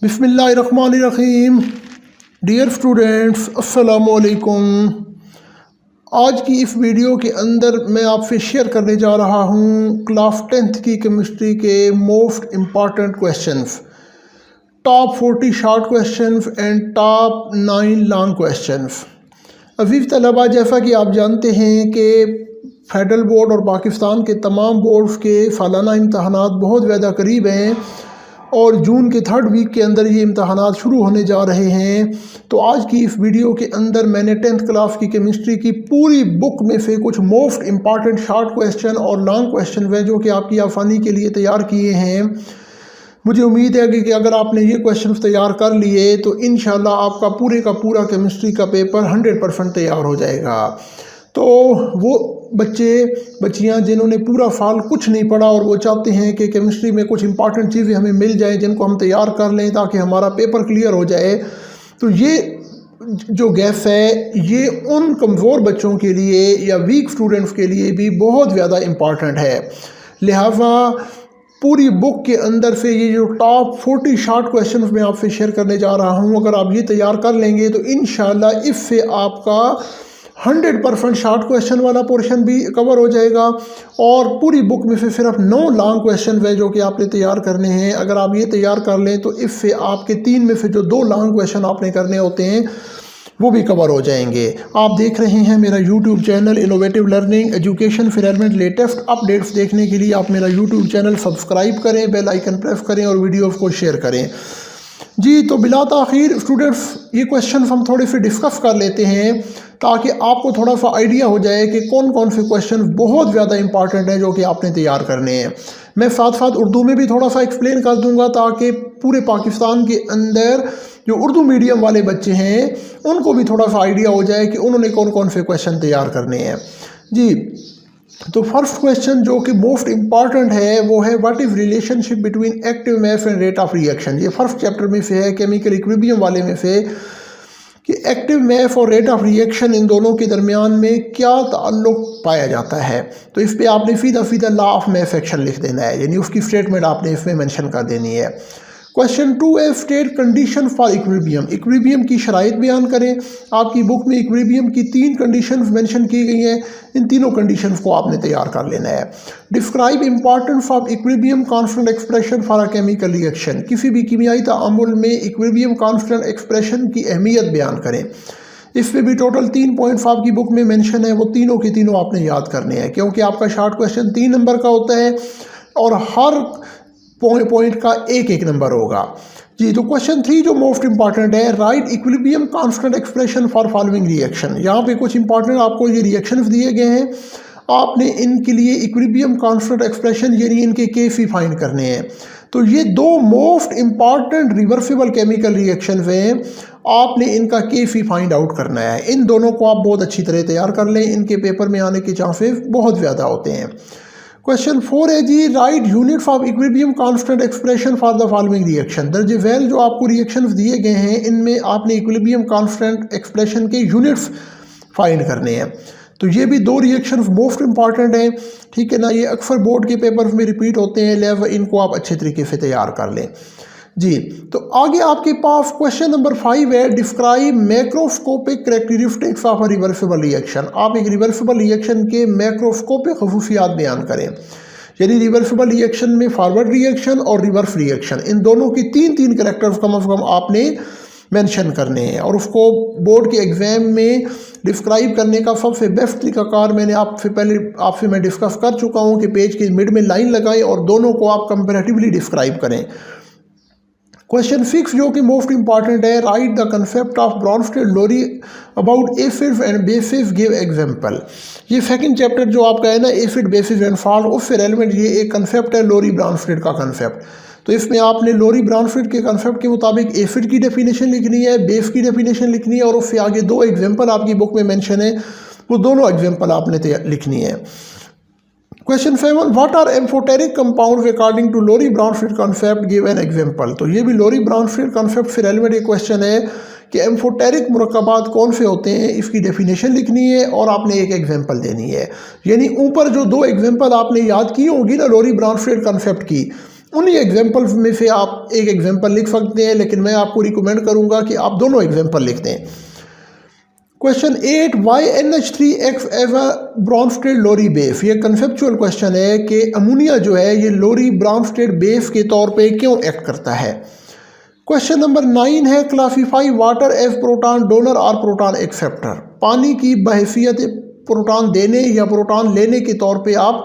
बिस्मिल्लाहिर्रहमानिर्रहीम। Dear students, अस्सलामुअलैकुम। आज की इस वीडियो के अंदर मैं आपसे शेयर करने जा रहा हूँ क्लास 10th की केमिस्ट्री के most important questions, top 40 short questions and top 9 long questions. अजीज़ तलबा, जैसा कि आप जानते हैं कि फेडरल बोर्ड और पाकिस्तान के तमाम बोर्ड्स के सालाना इम्तहानात बहुत ज़्यादा करीब हैं और जून के 3rd वीक के अंदर ये इम्तहानात शुरू होने जा रहे हैं। तो आज की इस वीडियो के अंदर मैंने 10th क्लास की केमिस्ट्री की पूरी बुक में से कुछ मोस्ट इम्पॉर्टेंट शॉर्ट क्वेश्चन और लॉन्ग क्वेश्चन हैं जो कि आपकी आसानी के लिए तैयार किए हैं। मुझे उम्मीद है कि अगर आपने ये क्वेश्चन तैयार कर लिए तो इंशाल्लाह आपका पूरे का पूरा केमिस्ट्री का पेपर 100% तैयार हो जाएगा। तो वो बच्चियाँ जिन्होंने पूरा साल कुछ नहीं पढ़ा और वो चाहते हैं कि केमिस्ट्री में कुछ इंपॉर्टेंट चीज़ें हमें मिल जाएं जिनको हम तैयार कर लें ताकि हमारा पेपर क्लियर हो जाए, तो ये जो गैप है ये उन कमज़ोर बच्चों के लिए या वीक स्टूडेंट्स के लिए भी बहुत ज़्यादा इम्पॉर्टेंट है। लिहाजा पूरी बुक के अंदर से ये जो टॉप 40 शॉर्ट क्वेश्चन मैं आपसे शेयर करने जा रहा हूँ, अगर आप ये तैयार कर लेंगे तो इंशाल्लाह इससे आपका 100% शॉर्ट क्वेश्चन वाला पोर्शन भी कवर हो जाएगा और पूरी बुक में से सिर्फ 9 लॉन्ग क्वेश्चन है जो कि आपने तैयार करने हैं। अगर आप ये तैयार कर लें तो इससे आपके 3 में से जो 2 लॉन्ग क्वेश्चन आपने करने होते हैं वो भी कवर हो जाएंगे। आप देख रहे हैं मेरा YouTube channel innovative learning education for element. Latest updates देखने के लिए आप मेरा यूट्यूब चैनल सब्सक्राइब करें, बेल आइकन प्रेस करें और वीडियोज़ को शेयर करें। जी, तो बिला ताखीर स्टूडेंट्स ये क्वेश्चन हम थोड़े से डिस्कस कर लेते हैं ताकि आपको थोड़ा सा आइडिया हो जाए कि कौन कौन से क्वेश्चन बहुत ज़्यादा इंपॉर्टेंट हैं जो कि आपने तैयार करने हैं। मैं साथ साथ उर्दू में भी थोड़ा सा एक्सप्लेन कर दूंगा ताकि पूरे पाकिस्तान के अंदर जो उर्दू मीडियम वाले बच्चे हैं उनको भी थोड़ा सा आइडिया हो जाए कि उन्होंने कौन कौन से क्वेश्चन तैयार करने हैं। जी, तो फर्स्ट क्वेश्चन जो कि मोस्ट इम्पॉर्टेंट है वो है what is relationship between active math and rate of reaction. ये फर्स्ट चैप्टर में से है, केमिकल इक्विलिब्रियम वाले में से, कि एक्टिव मैथ और रेट ऑफ रिएक्शन इन दोनों के दरमियान में क्या ताल्लुक पाया जाता है। तो इस पर आपने सीधा लॉ ऑफ मैथ सेक्शन लिख देना है, यानी उसकी स्टेटमेंट आपने इसमें मेंशन कर देनी है। क्वेश्चन 2 है state condition for equilibrium. Equilibrium की शराइत बयान करें। आपकी बुक में इक्विलिब्रियम की 3 कंडीशंस मेंशन की गई हैं, इन तीनों कंडीशंस को आपने तैयार कर लेना है। Describe importance of equilibrium constant expression for a chemical reaction. किसी भी कीमियाई ताअम्मुल में इक्विलिब्रियम कांस्टेंट एक्सप्रेशन की अहमियत बयान करें। इस पर भी टोटल 3 पॉइंट्स आपकी बुक में मेंशन है, वो तीनों के तीनों आपने याद करने हैं क्योंकि आपका शॉर्ट क्वेश्चन 3 नंबर का होता है और हर पॉइंट का एक नंबर होगा। जी, तो क्वेश्चन 3 जो मोस्ट इंपॉर्टेंट है, right equilibrium constant expression for following reaction. यहाँ पे कुछ इंपॉर्टेंट आपको ये रिएक्शंस दिए गए हैं, आपने इनके लिए इक्विलिब्रियम कांस्टेंट एक्सप्रेशन यानी इनके केफी फाइंड करने हैं। तो ये 2 most important reversible chemical reaction हैं, आपने इनका केफी फाइंड आउट करना है। इन दोनों को आप बहुत अच्छी तरह तैयार कर लें, इनके पेपर में आने के चांसेस बहुत ज़्यादा होते हैं। क्वेश्चन 4 है जी, write units of equilibrium constant expression for the following reaction. दर्जे वैल जो आपको रिएक्शंस दिए गए हैं इनमें आपने इक्विलिब्रियम कांस्टेंट एक्सप्रेशन के यूनिट्स फाइंड करने हैं। तो ये भी 2 रिएक्शंस मोस्ट इंपॉर्टेंट हैं, ठीक है ना। ये अक्सर बोर्ड के पेपर्स में रिपीट होते हैं, लिहाजा इनको आप अच्छे तरीके से तैयार कर लें। जी, तो आगे आपके पास क्वेश्चन नंबर 5 है, describe macroscopic characteristics of a reversible reaction. आप एक रिवर्सिबल रिएक्शन के मैक्रोस्कोपिक खसूसियात बयान करें, यानी रिवर्सिबल रिएक्शन में फॉरवर्ड रिएक्शन और रिवर्स रिएक्शन इन दोनों की 3 कैरेक्टर्स कम से कम आपने मेंशन करने हैं और उसको बोर्ड के एग्जाम में डिस्क्राइब करने का सबसे बेस्ट तरीकाकार मैंने आपसे मैं डिस्कस कर चुका हूँ कि पेज के मिड में लाइन लगाएं और दोनों को आप कंपैरेटिवली डिस्क्राइब करें। क्वेश्चन 6 जो कि मोस्ट इंपॉर्टेंट है, write the concept of Bronsted Lowry about acids and bases, give example. ये सेकंड चैप्टर जो आपका है ना, एसिड बेसिस एंड सॉल्ट, उससे रेलेवेंट ये एक कंसेप्ट है लोरी ब्रॉन्स्टेड का कंसेप्ट। तो इसमें आपने लोरी ब्रॉन्स्टेड के कंसेप्ट के मुताबिक एसिड की डेफिनेशन लिखनी है, बेस की डेफिनेशन लिखनी है और उससे आगे 2 एग्जाम्पल आपकी बुक में मेंशन है, वो दोनों एग्जाम्पल आपने लिखनी है। Question 7, what are amphoteric compounds according to Lowry Bronsted concept, give an example. तो ये भी लोरी ब्रॉन्स्टेड कंसेप्ट से रेलेवेंट एक क्वेश्चन है कि एम्फोटेरिक मुरक्कबात कौन से होते हैं, इसकी डेफिनेशन लिखनी है और आपने एक एग्जांपल देनी है। यानी ऊपर जो 2 एग्जांपल आपने याद की होगी ना लोरी ब्रॉन्स्टेड कंसेप्ट की, उन्हीं एग्जाम्पल्स में से आप एक एग्जाम्पल लिख सकते हैं, लेकिन मैं आपको रिकमेंड करूँगा कि आप दोनों एग्जाम्पल लिख दें। Question 8, why NH3 act as a Bronsted Lowry base. ये कंसेप्चुअल क्वेश्चन है कि अमोनिया जो है ये लोरी ब्रॉन्स्टेड बेस के तौर पे क्यों एक्ट करता है। क्वेश्चन नंबर 9 है, classify water as proton donor और प्रोटॉन एक्सेप्टर। पानी की बहैसियत प्रोटॉन देने या प्रोटॉन लेने के तौर पे आप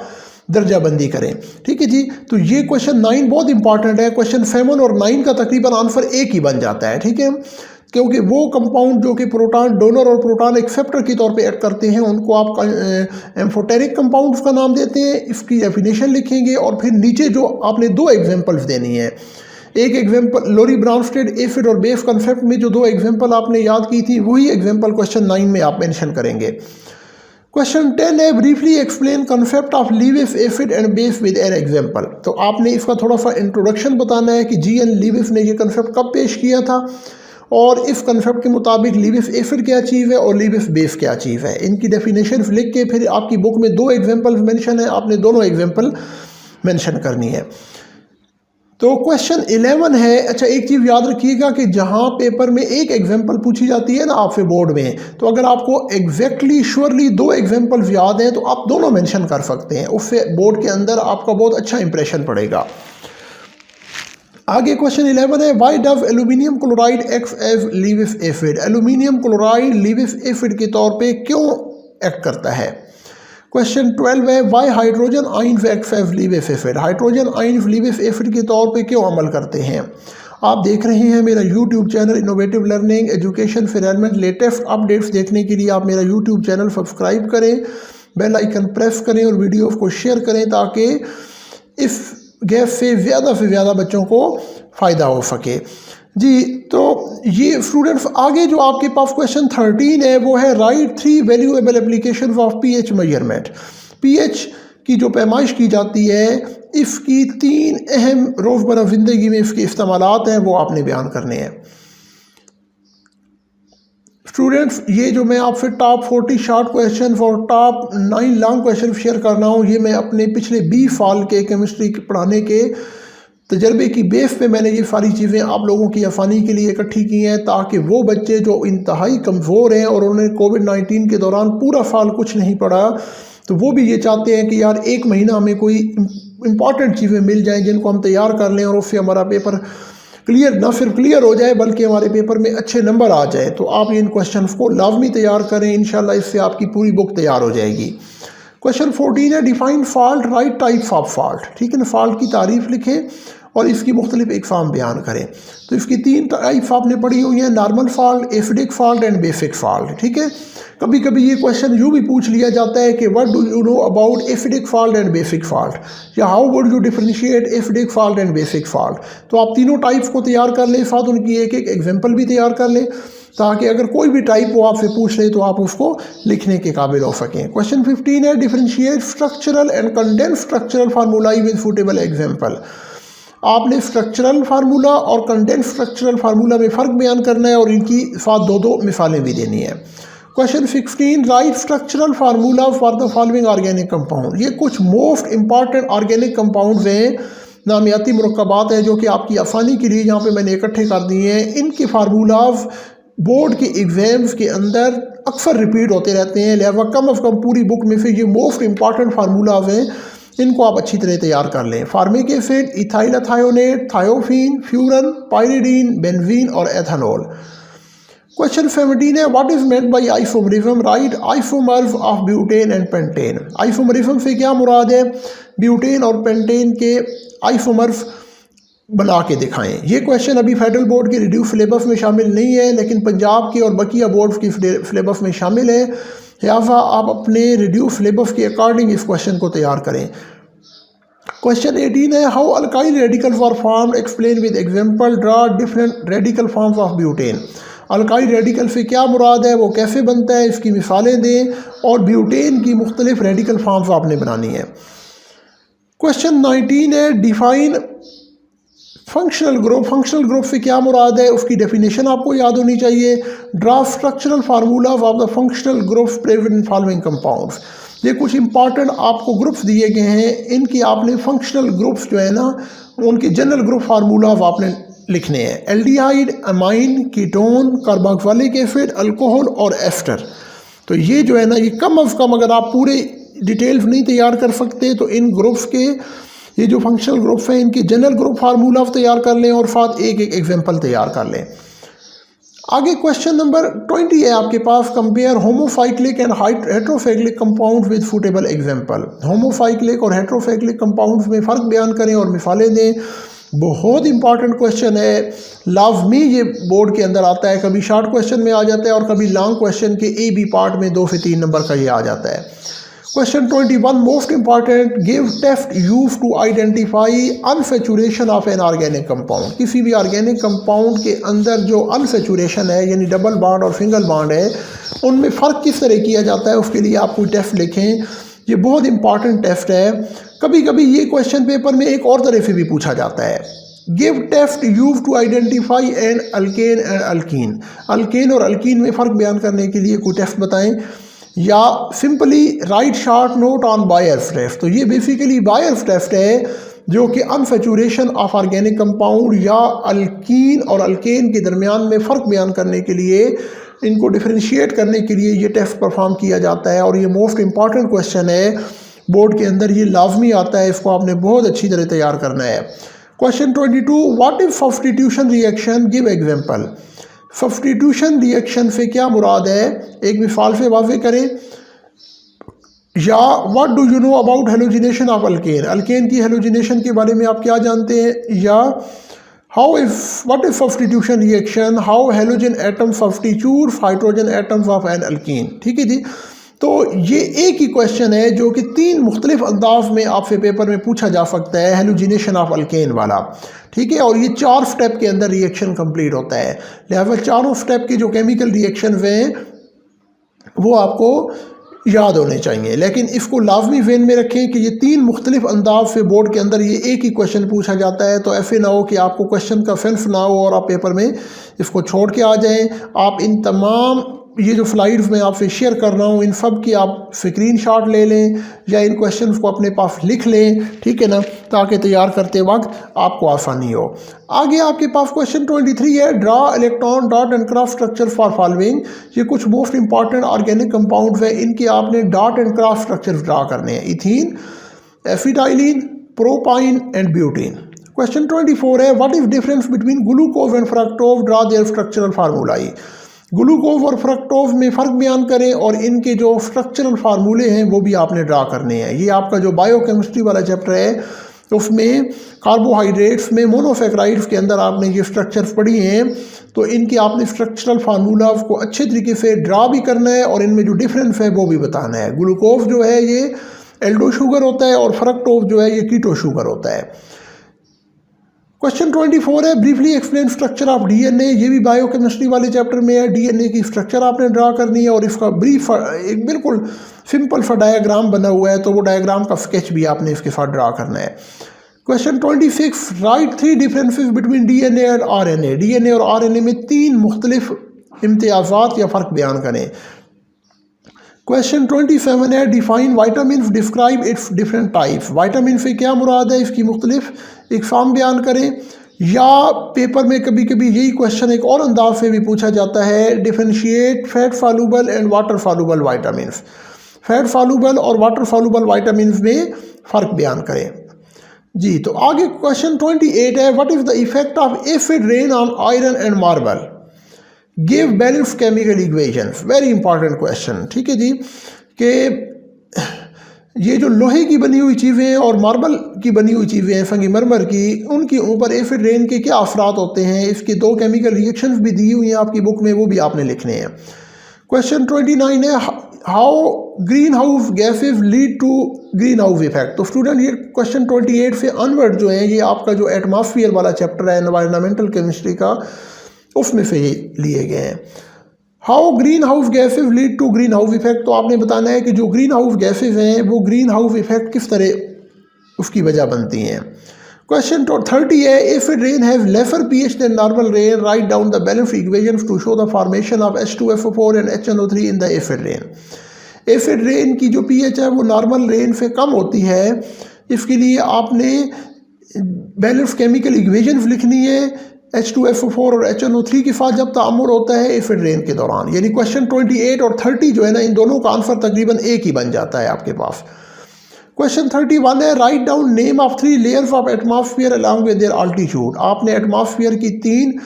दर्जाबंदी करें। ठीक है जी, तो ये क्वेश्चन 9 बहुत इंपॉर्टेंट है। क्वेश्चन 7 और 9 का तकरीबन आंसर एक ही बन जाता है। ठीक है, क्योंकि वो कंपाउंड जो कि प्रोटॉन डोनर और प्रोटॉन एक्सेप्टर के तौर पे एक्ट करते हैं उनको आप एम्फोटेरिक कंपाउंड्स का नाम देते हैं। इसकी डेफिनेशन लिखेंगे और फिर नीचे जो आपने दो एग्जांपल्स देनी है। एक एग्जांपल लोरी ब्रॉन्स्टेड एसिड और बेस कंसेप्ट में जो दो एग्जांपल आपने याद की थी वही एग्जांपल क्वेश्चन 9 में आप मेंशन करेंगे। क्वेश्चन 10 है, briefly explain concept of Lewis acid and base with N example. तो आपने इसका थोड़ा सा इंट्रोडक्शन बताना है कि GN लीविस ने ये कंसेप्ट कब पेश किया था और इस कंसेप्ट के मुताबिक लीविस एसिड क्या चीज़ है और लीविस बेस क्या चीज़ है। इनकी डेफिनेशन लिख के फिर आपकी बुक में दो एग्जांपल मेंशन है, आपने दोनों एग्जांपल मेंशन करनी है। तो क्वेश्चन 11 है, अच्छा एक चीज़ याद रखिएगा कि जहाँ पेपर में एक एग्जांपल पूछी जाती है ना आपसे बोर्ड में, तो अगर आपको एग्जैक्टली श्योरली दो एग्जांपल्स याद हैं तो आप दोनों मेंशन कर सकते हैं, उससे बोर्ड के अंदर आपका बहुत अच्छा इंप्रेशन पड़ेगा। आगे क्वेश्चन 11 है, why does aluminium chloride act as Lewis acid. Aluminium chloride Lewis acid के तौर पे क्यों एक्ट करता है। क्वेश्चन 12 है, why hydrogen ions act as Lewis acid. Hydrogen ions Lewis acid के तौर पे क्यों अमल करते हैं। आप देख रहे हैं मेरा YouTube channel innovative learning education for element. Latest updates देखने के लिए आप मेरा यूट्यूब चैनल सब्सक्राइब करें, बेल आइकन प्रेस करें और वीडियो को शेयर करें ताकि इस गैस से ज़्यादा बच्चों को फ़ायदा हो सके जी। तो ये स्टूडेंट्स आगे जो आपके पास क्वेश्चन 13 है वो है, right 3 valuable application of pH measurement. pH की जो पैमाइश की जाती है इसकी 3 अहम रोज़मर्रा ज़िंदगी में इसके इस्तेमालात हैं वो आपने बयान करने हैं। स्टूडेंट्स ये जो मैं आपसे टॉप 40 शॉर्ट क्वेश्चन और टॉप 9 लॉन्ग क्वेश्चन शेयर कर रहा हूँ, ये मैं अपने पिछले 20 साल के केमिस्ट्री पढ़ाने के तजर्बे की बेस पे मैंने ये सारी चीज़ें आप लोगों की आसानी के लिए इकट्ठी की हैं, ताकि वो बच्चे जो इंतहाई कमज़ोर हैं और उन्होंने कोविड-19 के दौरान पूरा साल कुछ नहीं पढ़ा, तो वो भी ये चाहते हैं कि यार एक महीना हमें कोई इंपॉर्टेंट चीज़ें मिल जाएँ जिनको हम तैयार कर लें और उससे हमारा पेपर क्लियर न सिर्फ क्लियर हो जाए बल्कि हमारे पेपर में अच्छे नंबर आ जाए। तो आप इन क्वेश्चंस को लाजमी तैयार करें, इंशाल्लाह इससे आपकी पूरी बुक तैयार हो जाएगी। क्वेश्चन 14 है, define fault, right types of fault. ठीक है ना, फॉल्ट की तारीफ लिखें और इसकी मुख्तलिफ इकसाम बयान करें। तो इसकी 3 टाइप्स आपने पढ़ी हुई हैं, normal fault, acidic salt and basic fault. ठीक है, कभी कभी ये क्वेश्चन यूँ भी पूछ लिया जाता है कि what do you know about acidic salt and basic salt, या how would you differentiate acidic salt and basic salt. तो आप तीनों टाइप्स को तैयार कर लें, साथ उनकी एक एक एग्जांपल भी तैयार कर लें ताकि अगर कोई भी टाइप वो आपसे पूछ ले तो आप उसको लिखने के काबिल हो सकें। क्वेश्चन 15 है, differentiate structural and condense structural formulae with suitable example. आपने स्ट्रक्चरल फार्मूला और कंडेंस स्ट्रक्चरल फार्मूला में फ़र्क बयान करना है और इनकी साथ दो मिसालें भी देनी है। Question 16, right structural formula for the following organic compound. ये कुछ मोस्ट इंपॉर्टेंट ऑर्गेनिक कंपाउंड्स हैं, नामियाती मुरक्कबात हैं जो कि आपकी आसानी के लिए यहाँ पे मैंने इकट्ठे कर दिए हैं। इनके फार्मूलाज बोर्ड के एग्जाम्स के अंदर अक्सर रिपीट होते रहते हैं, लिहाजा कम अज़ कम पूरी बुक में से ये मोस्ट इंपॉर्टेंट फार्मूलाज हैं, इनको आप अच्छी तरह तैयार कर लें। Formic acid, ethyl ethanoate, thiophene, furan, pyridine, benzene और एथेनॉल। क्वेश्चन 17 है, what is meant by isomerism, write isomers of butane and pentane. Isomerism से क्या मुराद है, ब्यूटेन और पेंटेन के आइसोमर्स बना के दिखाएं। ये क्वेश्चन अभी फेडरल बोर्ड के रिड्यूस सिलेबस में शामिल नहीं है, लेकिन पंजाब के और बकिया बोर्ड की सिलेबस में शामिल है, लिहाजा आप अपने रिड्यूस सिलेबस के अकॉर्डिंग इस क्वेश्चन को तैयार करें। क्वेश्चन 18 है, how alkyl radicals are formed, explain with example, draw different radical forms of butane. Alkyl radical से क्या मुराद है, वो कैसे बनता है, इसकी मिसालें दें और ब्यूटेन की मुख्तलिफ रेडिकल फॉर्म्स आपने बनानी है। क्वेश्चन 19 है, define functional group. Functional group से क्या मुराद है, उसकी डेफिनेशन आपको याद होनी चाहिए। Draw structural formula of the functional group present in following compounds. ये कुछ इंपॉर्टेंट आपको ग्रुप्स दिए गए हैं, इनकी आपने फंक्शनल ग्रुप्स जो है ना उनके जनरल ग्रुप फार्मूला आपने लिखने हैं। Aldehyde, amine, ketone, carboxylic acid, alcohol और एस्टर। तो ये जो है ना ये कम अज़ कम अगर आप पूरे डिटेल्स नहीं तैयार कर सकते तो इन ग्रुप्स के ये जो फंक्शनल ग्रुप्स हैं इनके जनरल ग्रुप फार्मूला तैयार कर लें और साथ एक एक एग्जांपल तैयार कर लें। आगे क्वेश्चन नंबर 20 है आपके पास, compare homocyclic and heterocyclic compound with suitable example. Homocyclic और हेट्रोसाइक्लिक कंपाउंड्स में फ़र्क बयान करें और मिसालें दें। बहुत इंपॉर्टेंट क्वेश्चन है, लाजमी ये बोर्ड के अंदर आता है, कभी शॉर्ट क्वेश्चन में आ जाता है और कभी लॉन्ग क्वेश्चन के ए बी पार्ट में 2 से 3 नंबर का ये आ जाता है। Question 21 most important, give test use to identify unsaturation of an organic compound. किसी भी ऑर्गेनिक कंपाउंड के अंदर जो अनसेचुरेशन है यानी डबल बॉन्ड और सिंगल बॉन्ड है उनमें फ़र्क किस तरह किया जाता है, उसके लिए आप कोई टेस्ट लिखें। ये बहुत इंपॉर्टेंट टेस्ट है। कभी कभी ये क्वेश्चन पेपर में एक और तरह से भी पूछा जाता है, give test use to identify an alkane and alkene. Alkane और अल्कीन में फ़र्क बयान करने के लिए कोई टेस्ट बताएं, या simply write short note on Baeyer's test. तो ये बेसिकली बायर्स टेस्ट है जो कि अनसेचुरेशन ऑफ ऑर्गेनिक कंपाउंड या अल्कीन और अल्केन के दरमियान में फ़र्क बयान करने के लिए, इनको डिफरेंशिएट करने के लिए ये टेस्ट परफॉर्म किया जाता है। और ये मोस्ट इंपॉर्टेंट क्वेश्चन है बोर्ड के अंदर, ये लाजमी आता है, इसको आपने बहुत अच्छी तरह तैयार करना है। Question 22 what is substitution reaction, give example. Substitution reaction से क्या मुराद है, एक मिसाल से वाज़ेह करें। या what do you know about halogenation of alkane, alkane की हेलोजिनेशन के बारे में आप क्या जानते हैं। या how is what is substitution reaction, how halogen atom substitute hydrogen atoms of an alkene. ठीक है जी। तो ये एक ही क्वेश्चन है जो कि 3 मुख्तलिफ अंदाज में आपसे पेपर में पूछा जा सकता है, हेलोजिनेशन ऑफ अल्केन वाला। ठीक है, और ये 4 स्टेप के अंदर रिएक्शन कंप्लीट होता है, लिहाजा चारों स्टेप के जो केमिकल रिएक्शन हैं वो आपको याद होने चाहिए। लेकिन इसको लाजमी ज़हन में रखें कि ये 3 मुख्तलिफ अंदाज से बोर्ड के अंदर ये एक ही क्वेश्चन पूछा जाता है। तो ऐसे ना हो कि आपको क्वेश्चन का सेंस ना हो और आप पेपर में इसको छोड़ के आ जाएं। आप इन तमाम ये जो स्लाइड्स मैं आपसे शेयर कर रहा हूँ इन सब की आप स्क्रीनशॉट ले लें या इन क्वेश्चंस को अपने पास लिख लें, ठीक है ना, ताकि तैयार करते वक्त आपको आसानी हो। आगे आपके पास क्वेश्चन 23 है, draw electron dot and cross structure for following. ये कुछ मोस्ट इंपॉर्टेंट ऑर्गेनिक कंपाउंड्स हैं, इनके आपने dot and cross structure draw करने हैं। Ethene, acetylene, propyne and butyne. Question 24 है, what is difference between glucose and fructose, draw their structural formulae. Glucose और fructose में फ़र्क बयान करें और इनके जो स्ट्रक्चरल फार्मूले हैं वो भी आपने ड्रा करने हैं। ये आपका जो बायोकेमिस्ट्री वाला चैप्टर है उसमें कार्बोहाइड्रेट्स में मोनोसेकेराइड्स के अंदर आपने ये स्ट्रक्चर्स पढ़ी हैं, तो इनके आपने स्ट्रक्चरल फार्मूलाज को अच्छे तरीके से ड्रा भी करना है और इनमें जो डिफरेंस है वो भी बताना है। ग्लूकोज जो है ये एल्डो शुगर होता है और फ्रक्टोज जो है ये कीटो शुगर होता है। क्वेश्चन 24 है, briefly explain structure of DNA. ये भी बायोकेमिस्ट्री वाले चैप्टर में है। डीएनए की स्ट्रक्चर आपने ड्रा करनी है और इसका ब्रीफ एक बिल्कुल सिंपल सा डायग्राम बना हुआ है, तो वो डायग्राम का स्केच भी आपने इसके साथ ड्रा करना है। Question 26, right 3 differences between DNA and RNA. DNA और आरएनए में 3 मुख्तलिफ इम्तियाज़ात या फ़र्क बयान करें। क्वेश्चन 27 है, define vitamin, describe it's different types. Vitamin से क्या मुराद है, इसकी मुख्तलिफ इकसाम बयान करें। या पेपर में कभी कभी यही क्वेश्चन एक और अंदाज से भी पूछा जाता है, differentiate fat soluble and water soluble vitamin. Fat soluble और वाटर सॉल्युबल वाइटामिन में फ़र्क बयान करें जी। तो आगे क्वेश्चन 28 है, what is the effect of acid rain on iron and marble, give balance chemical equations. Very important question, ठीक है जी। कि ये जो लोहे की बनी हुई चीज़ें और मार्बल की बनी हुई चीज़ें हैं, संगमरमर की, उनके ऊपर एसिड रेन के क्या असरात होते हैं, इसके 2 केमिकल रिएक्शंस भी दी हुई हैं आपकी बुक में, वो भी आपने लिखने हैं। क्वेश्चन 29 है, how green house gases lead to green house effect. तो स्टूडेंट ये क्वेश्चन 28 से अनवर्ड जो है ये आपका जो एटमॉस्फेयर वाला चैप्टर है एनवायरमेंटल केमिस्ट्री का, उसमें से ये लिए गए हैं। How green house gases lead to green house effect. तो आपने बताना है कि जो ग्रीन हाउस गैसेज हैं वो ग्रीन हाउस इफेक्ट किस तरह उसकी वजह बनती हैं। क्वेश्चन 30 है, acid rain have lesser pH than normal rain, write down the balance equations to show the formation of H2SO4 and HNO3 in the acid rain. Acid rain की जो pH है वो नॉर्मल रेन से कम होती है। इसके लिए आपने बैलेंस केमिकल इक्वेशंस लिखनी है H2SO4 और HNO3 के साथ जब तामुर होता है एसिड रेन के दौरान। यानी क्वेश्चन 28 और 30 जो है ना, इन दोनों का आंसर तकरीबन एक ही बन जाता है आपके पास। क्वेश्चन 31 है, write down name of 3 layers of atmosphere along with their altitude. आपने एटमॉस्फेयर की 3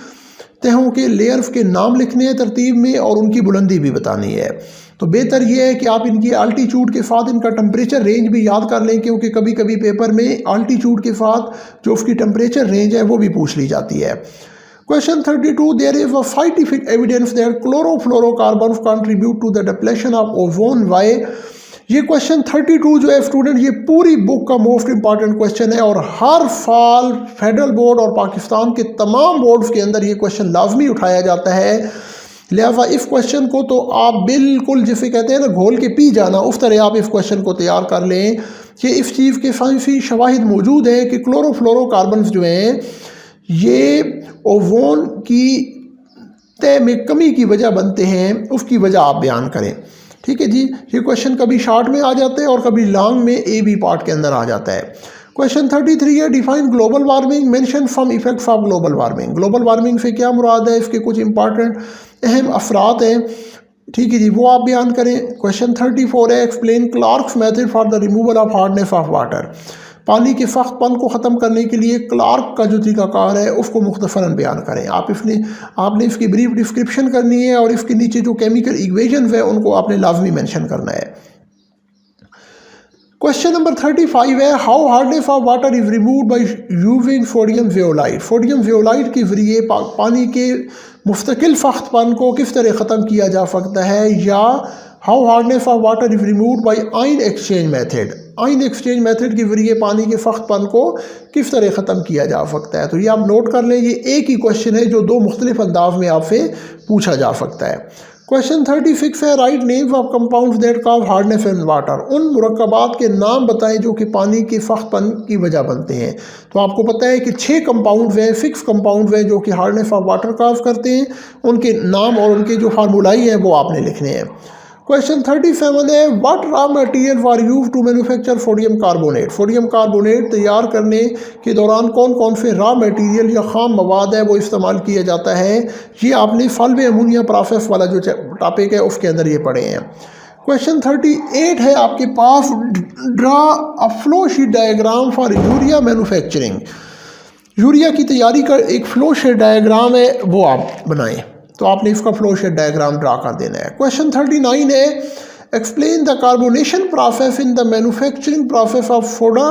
तहों के लेयर्स के नाम लिखने हैं तरतीब में और उनकी बुलंदी भी बतानी है। तो बेहतर यह है कि आप इनकी अल्टीट्यूड के साथ इनका टेम्परेचर रेंज भी याद कर लें, क्योंकि कभी कभी पेपर में अल्टीट्यूड के साथ जो उसकी टेम्परेचर रेंज है वो भी पूछ ली जाती है। Question 32, there is a scientific evidence that chlorofluorocarbon contribute to the depletion of ozone. Why? ये क्वेश्चन 32 जो है स्टूडेंट, ये पूरी बुक का मोस्ट इंपॉर्टेंट क्वेश्चन है और हर साल फेडरल बोर्ड और पाकिस्तान के तमाम बोर्ड्स के अंदर ये क्वेश्चन लाजमी उठाया जाता है। लिहाजा इस क्वेश्चन को तो आप बिल्कुल जिसे कहते हैं ना घोल के पी जाना, उस तरह आप इस क्वेश्चन को तैयार कर लें कि इस चीज़ के साइंसी शवाहिद मौजूद हैं कि क्लोरोफ्लोरोकार्बन जो हैं ये ओजोन की तय में कमी की वजह बनते हैं, उसकी वजह आप बयान करें। ठीक है जी, ये क्वेश्चन कभी शॉर्ट में आ जाते हैं और कभी लॉन्ग में ए बी पार्ट के अंदर आ जाता है। क्वेश्चन 33 है, define global warming, mention some effects of global warming. Global warming से क्या मुराद है, इसके कुछ इंपॉर्टेंट अहम असरात हैं। ठीक है जी, वो आप बयान करें। क्वेश्चन 34 है, explain Clark's method for the removal of hardness of water. पानी के सख्तपन को ख़त्म करने के लिए क्लार्क का जो तरीकाकार है उसको मुख्तसरन बयान करें। आपने इसकी ब्रीफ डिस्क्रिप्शन करनी है और इसके नीचे जो केमिकल इक्वेशंस है उनको आपने लाजमी मेंशन करना है। क्वेश्चन नंबर 35 है, how hardness of water is removed by using sodium zeolite. Sodium zeolite के ज़रिए पानी के मुस्तकिल सख्तपन को किस तरह ख़त्म किया जा सकता है, या how hardness of water is removed bye ion exchange method. Ion exchange method के जरिए पानी के सख्तपन को किस तरह ख़त्म किया जा सकता है। तो ये आप नोट कर लें, ये एक ही क्वेश्चन है जो दो मुख्तलिफ अंदाज में आपसे पूछा जा सकता है। क्वेश्चन 36 है, right names of compounds that cause hardness in water. उन मुरक्कबात के नाम बताएं जो कि पानी के सख्तपन की वजह बनते हैं। तो आपको पता है कि 6 कंपाउंड्स हैं, 6 कंपाउंड्स हैं जो कि हार्डनेस ऑफ वाटर कॉज करते हैं। उनके नाम और उनके जो फार्मूलाई हैं वो आपने लिखने हैं। क्वेश्चन 37 है, what raw material for use to manufacture sodium carbonate. Sodium carbonate तैयार करने के दौरान कौन कौन से रॉ मटेरियल या खाम मवाद है वो इस्तेमाल किया जाता है। ये आपने सॉल्व अमोनिया प्रोसेस वाला जो टॉपिक है उसके अंदर ये पढ़े हैं। क्वेश्चन 38 है आपके पास, draw a flow sheet diagram for urea manufacturing. Urea की तैयारी का एक फ्लो शीट डायग्राम है वो आप बनाएं। तो आपने इसका फ्लो शीट डायग्राम ड्रा कर देना है। क्वेश्चन 39 है, explain the carbonation process in the manufacturing process of soda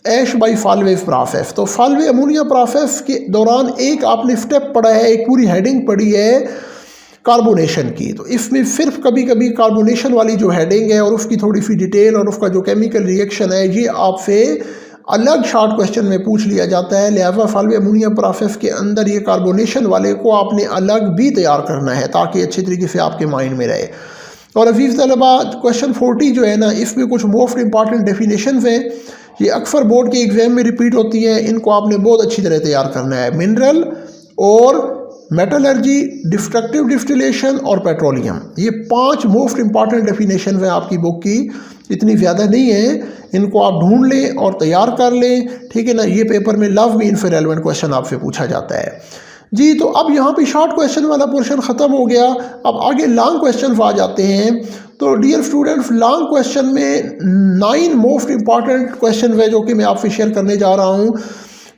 ash by Solvay's process. तो सॉल्वे अमोनिया प्रोसेस के दौरान एक आपने स्टेप पढ़ा है, एक पूरी हेडिंग पढ़ी है कार्बोनेशन की। तो इसमें सिर्फ कभी कभी कार्बोनेशन वाली जो हेडिंग है और उसकी थोड़ी सी डिटेल और उसका जो केमिकल रिएक्शन है ये आपसे अलग शॉर्ट क्वेश्चन में पूछ लिया जाता है। लिहाजा सॉल्वे अमोनिया प्रोसेस के अंदर ये कार्बोनेशन वाले को आपने अलग भी तैयार करना है ताकि अच्छी तरीके से आपके माइंड में रहे। और अजीज़ तलबा, क्वेश्चन 40 जो है ना, इसमें कुछ मोस्ट इंपॉर्टेंट डेफिनेशंस हैं। ये अक्सर बोर्ड के एग्जाम में रिपीट होती हैं, इनको आपने बहुत अच्छी तरह तैयार करना है। मिनरल और मेटलर्जी, डिस्ट्रक्टिव डिस्टिलेशन और पेट्रोलियम, ये 5 मोस्ट इंपॉर्टेंट डेफिनेशन हैं आपकी बुक की। इतनी ज़्यादा नहीं है, इनको आप ढूंढ लें और तैयार कर लें। ठीक है ना, ये पेपर में लव में इनसे रेलेवेंट क्वेश्चन आपसे पूछा जाता है जी। तो अब यहाँ पे शॉर्ट क्वेश्चन वाला पोर्शन ख़त्म हो गया, अब आगे लॉन्ग क्वेश्चन आ जाते हैं। तो डियर स्टूडेंट्स, लॉन्ग क्वेश्चन में 9 मोस्ट इंपॉर्टेंट क्वेश्चन है जो कि मैं आपसे शेयर करने जा रहा हूँ।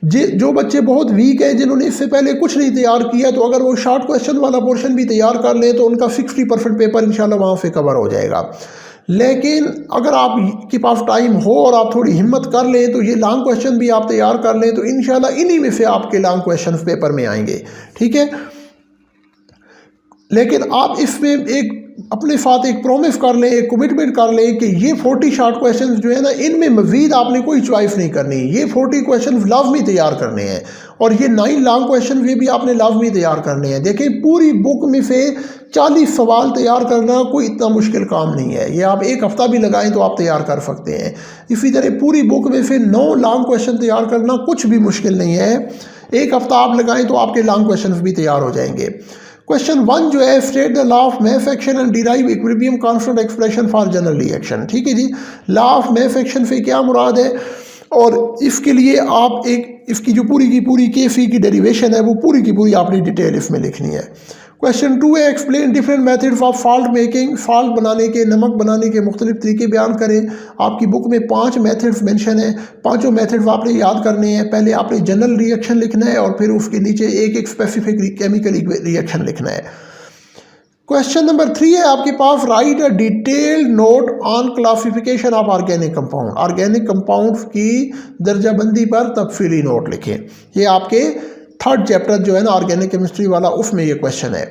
जो बच्चे बहुत वीक हैं, जिन्होंने इससे पहले कुछ नहीं तैयार किया, तो अगर वो शॉर्ट क्वेश्चन वाला पोर्शन भी तैयार कर लें तो उनका 60% पेपर इंशाल्लाह वहाँ से कवर हो जाएगा। लेकिन अगर आपके पास टाइम हो और आप थोड़ी हिम्मत कर लें तो ये लॉन्ग क्वेश्चन भी आप तैयार कर लें तो इंशाल्लाह इन्हीं में से आपके लॉन्ग क्वेश्चन पेपर में आएंगे। ठीक है, लेकिन आप इसमें एक अपने साथ एक प्रॉमिस कर लें, एक कमिटमेंट कर लें कि ये 40 शॉर्ट क्वेश्चंस जो है ना, इनमें मज़ीद आपने कोई चॉइस नहीं करनी। ये 40 क्वेश्चन लाजमी तैयार करने हैं और ये 9 लॉन्ग क्वेश्चन भी आपने लाजमी तैयार करने हैं। देखिए, पूरी बुक में से 40 सवाल तैयार करना कोई इतना मुश्किल काम नहीं है। ये आप एक हफ़्ता भी लगाएं तो आप तैयार कर सकते हैं। इसी तरह पूरी बुक में से 9 लॉन्ग क्वेश्चन तैयार करना कुछ भी मुश्किल नहीं है। एक हफ़्ता आप लगाएं तो आपके लॉन्ग क्वेश्चन भी तैयार हो जाएंगे। क्वेश्चन 1 जो है, state the law of mass action and derive equilibrium constant expression for general reaction. ठीक है जी, लॉ ऑफ मैफेक्शन से क्या मुराद है, और इसके लिए आप इसकी जो पूरी की पूरी केफी की डेरिवेशन है वो पूरी की पूरी आपने डिटेल इसमें लिखनी है। क्वेश्चन 2 है, explain different methods of salt making. Salt बनाने के, नमक बनाने के मुख्तलिफ तरीके बयान करें। आपकी बुक में 5 मेथड्स मेंशन है, पाँचों मेथड्स आपने याद करने हैं। पहले आपने जनरल रिएक्शन लिखना है और फिर उसके नीचे एक स्पेसिफिक केमिकल रिएक्शन लिखना है। क्वेश्चन नंबर 3 है आपके पास, write a detailed note on classification of organic compound. Organic compounds की दर्जाबंदी पर तफसीली नोट लिखें। ये आपके 3rd चैप्टर जो है ना ऑर्गेनिक केमिस्ट्री वाला, उसमें ये क्वेश्चन है।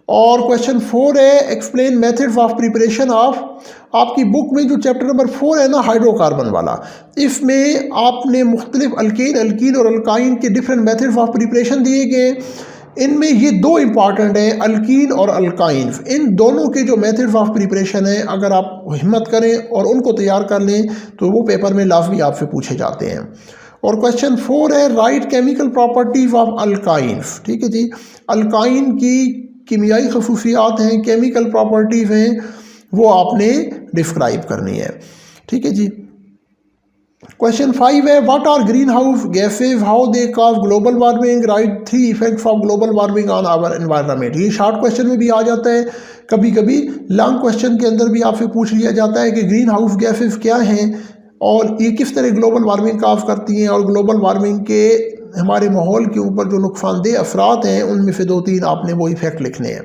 और क्वेश्चन 4 है, explain methods of preparation of. आपकी बुक में जो चैप्टर नंबर 4 है ना हाइड्रोकार्बन वाला, इसमें आपने मुख्तलिफ अल्केन, अल्कीन और अल्काइन के डिफरेंट मेथड्स ऑफ प्रिपरेशन दिए गए। इनमें ये 2 इंपॉर्टेंट हैं, अल्कीन और अल्काइन। इन दोनों के जो मेथड्स ऑफ प्रिपरेशन है, अगर आप हिम्मत करें और उनको तैयार कर लें तो वो पेपर में लाजमी आपसे पूछे जाते हैं। और क्वेश्चन 4 है, right chemical properties of alkyne. ठीक है जी, अल्काइन की कीमियाई खसूसियात हैं, केमिकल प्रॉपर्टीज हैं, वो आपने डिस्क्राइब करनी है। ठीक है जी। क्वेश्चन 5 है, what are green house gases, how they cause global warming, write 3 effects of global warming on our environment. ये शॉर्ट क्वेश्चन में भी आ जाता है, कभी कभी लॉन्ग क्वेश्चन के अंदर भी आपसे पूछ लिया जाता है कि ग्रीन हाउस गैसेज क्या हैं और ये किस तरह ग्लोबल वार्मिंग कॉज करती हैं, और ग्लोबल वार्मिंग के हमारे माहौल के ऊपर जो नुकसानदेह असरात हैं उनमें से 2-3 आपने वो इफेक्ट लिखने हैं।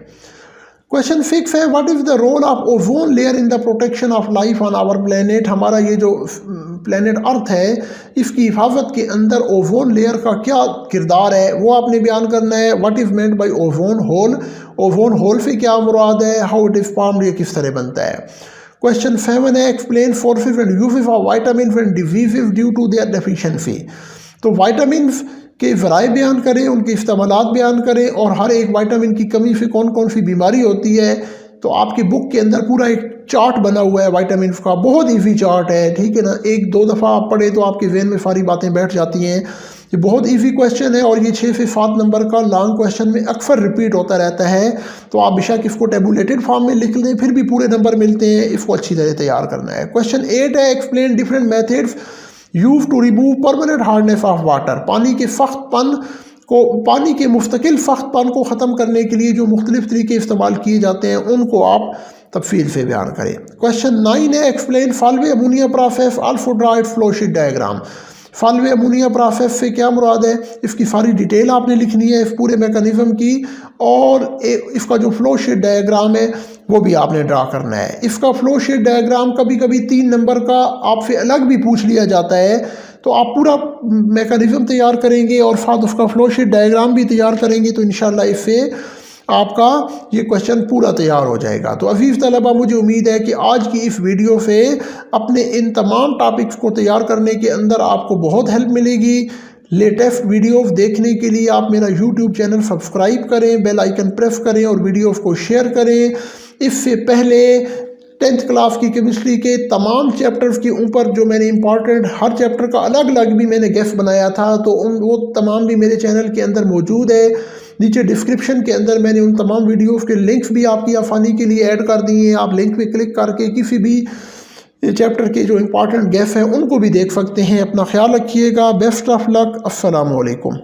क्वेश्चन 6 है, what is the role of ozone layer in the protection of life on our planet. हमारा ये जो प्लेनेट अर्थ है इसकी हिफाजत के अंदर ओजोन लेयर का क्या किरदार है वो आपने बयान करना है। What is meant by ozone hole, ozone hole से क्या मुराद है, हाउ इट इज़ फॉर्म्ड, ये किस तरह बनता है। क्वेश्चन 7 है, explain sources and uses of vitamin and diseases due to their deficiency. तो विटामिन के ज़राए बयान करें, उनके इस्तेमालात बयान करें, और हर एक विटामिन की कमी से कौन कौन सी बीमारी होती है। तो आपकी बुक के अंदर पूरा एक चार्ट बना हुआ है विटामिन का, बहुत ईजी चार्ट है। ठीक है ना, 1-2 दफ़ा आप पढ़े तो आपके जहन में सारी बातें बैठ जाती हैं। ये बहुत इजी क्वेश्चन है और ये 6 से 7 नंबर का लॉन्ग क्वेश्चन में अक्सर रिपीट होता रहता है। तो आप बेशक इसको टेबुलेटेड फॉर्म में लिख लें, फिर भी पूरे नंबर मिलते हैं। इसको अच्छी तरह तैयार करना है। क्वेश्चन 8 है, explain different methods use to remove permanent hardness of water. पानी के सख्तपन को, पानी के मुस्तकिल सख्तपन को ख़त्म करने के लिए जो मुख्तलिफ तरीके इस्तेमाल किए जाते हैं उनको आप तफसील से बयान करें। क्वेश्चन 9 है, explain Solvay ammonia process, also draw it's flow sheet diagram. Solvay ammonia process से क्या मुराद है, इसकी सारी डिटेल आपने लिखनी है, इस पूरे मैकेनिज्म की, और इसका जो फ्लो शीट डायग्राम है वो भी आपने ड्रा करना है। इसका फ्लो शीट डायग्राम कभी कभी 3 नंबर का आपसे अलग भी पूछ लिया जाता है, तो आप पूरा मैकेनिज्म तैयार करेंगे और साथ उसका फ्लो शीट डायग्राम भी तैयार करेंगे तो इंशाल्लाह इससे आपका ये क्वेश्चन पूरा तैयार हो जाएगा। तो अजीज़ तलबा, मुझे उम्मीद है कि आज की इस वीडियो से अपने इन तमाम टॉपिक्स को तैयार करने के अंदर आपको बहुत हेल्प मिलेगी। लेटेस्ट वीडियोस देखने के लिए आप मेरा यूट्यूब चैनल सब्सक्राइब करें, बेल आइकन प्रेस करें और वीडियोस को शेयर करें। इससे पहले 10th क्लास की केमिस्ट्री के तमाम चैप्टर्स के ऊपर जो मैंने इंपॉर्टेंट हर चैप्टर का अलग अलग भी मैंने गेस्ट बनाया था, तो वो तमाम भी मेरे चैनल के अंदर मौजूद है। नीचे डिस्क्रिप्शन के अंदर मैंने उन तमाम वीडियोस के लिंक्स भी आपकी आसानी के लिए ऐड कर दिए हैं। आप लिंक पे क्लिक करके किसी भी चैप्टर के जो इंपॉर्टेंट गेस्ट हैं उनको भी देख सकते हैं। अपना ख्याल रखिएगा। Best of luck. अस्सलाम वालेकुम।